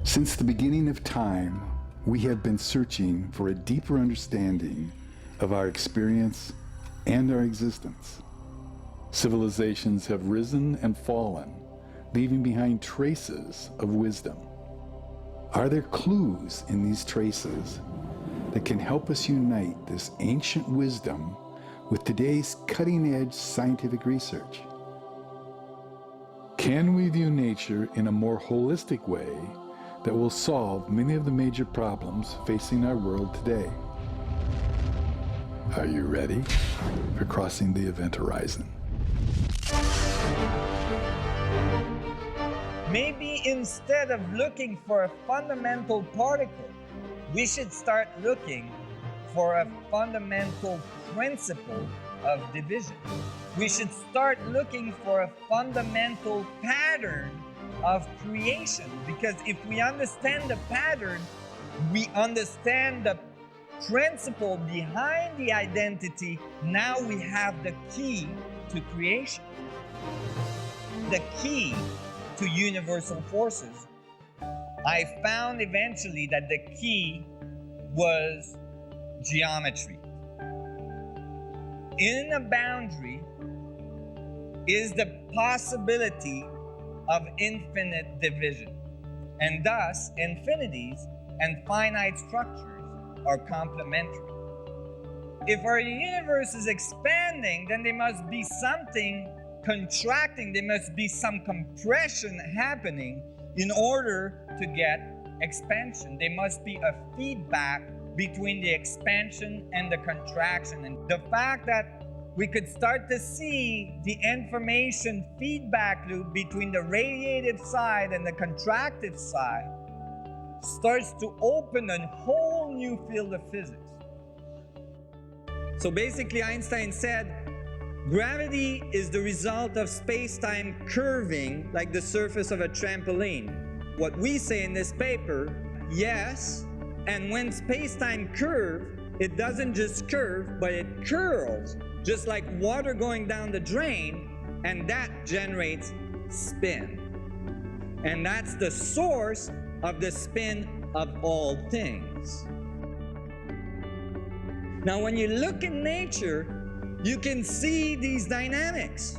Since the beginning of time, we have been searching for a deeper understanding of our experience and our existence. Civilizations have risen and fallen, leaving behind traces of wisdom. Are there clues in these traces that can help us unite this ancient wisdom with today's cutting-edge scientific research? Can we view nature in a more holistic way that will solve many of the major problems facing our world today? Are you ready for crossing the event horizon? Maybe instead of looking for a fundamental particle, we should start looking for a fundamental principle of division. We should start looking for a fundamental pattern of creation, because if we understand the pattern, we understand the principle behind the identity. Now we have the key to creation, the key to universal forces. I found eventually that the key was geometry. In a boundary is the possibility of infinite division, and thus infinities and finite structures are complementary. If our universe is expanding, then there must be something contracting, there must be some compression happening in order to get expansion. There must be a feedback between the expansion and the contraction. And the fact that we could start to see the information feedback loop between the radiative side and the contractive side starts to open a whole new field of physics. So basically, Einstein said, gravity is the result of space-time curving like the surface of a trampoline. What we say in this paper, yes, and when space-time curves, it doesn't just curve, but it curls, just like water going down the drain, and that generates spin. And that's the source of the spin of all things. Now, when you look in nature, you can see these dynamics.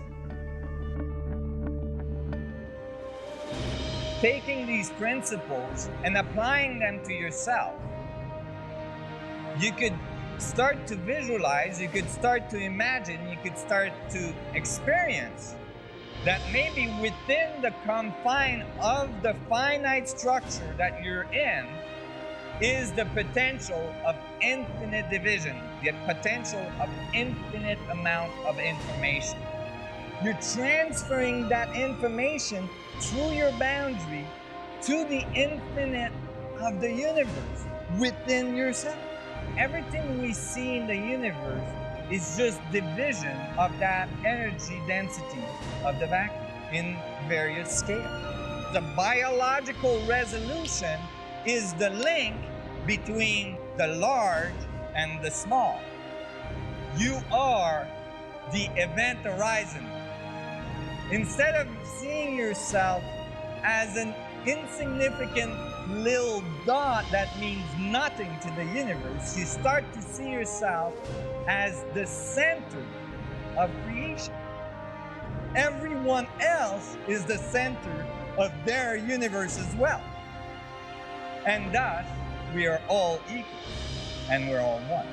Taking these principles and applying them to yourself, you could start to visualize, you could start to imagine, you could start to experience that maybe within the confine of the finite structure that you're in is the potential of infinite division, the potential of infinite amount of information. You're transferring that information through your boundary to the infinite of the universe within yourself. Everything we see in the universe is just division of that energy density of the vacuum in various scales. The biological resolution is the link between the large and the small. You are the event horizon. Instead of seeing yourself as an insignificant little dot that means nothing to the universe, you start to see yourself as the center of creation. Everyone else is the center of their universe as well. And thus, we are all equal and we're all one.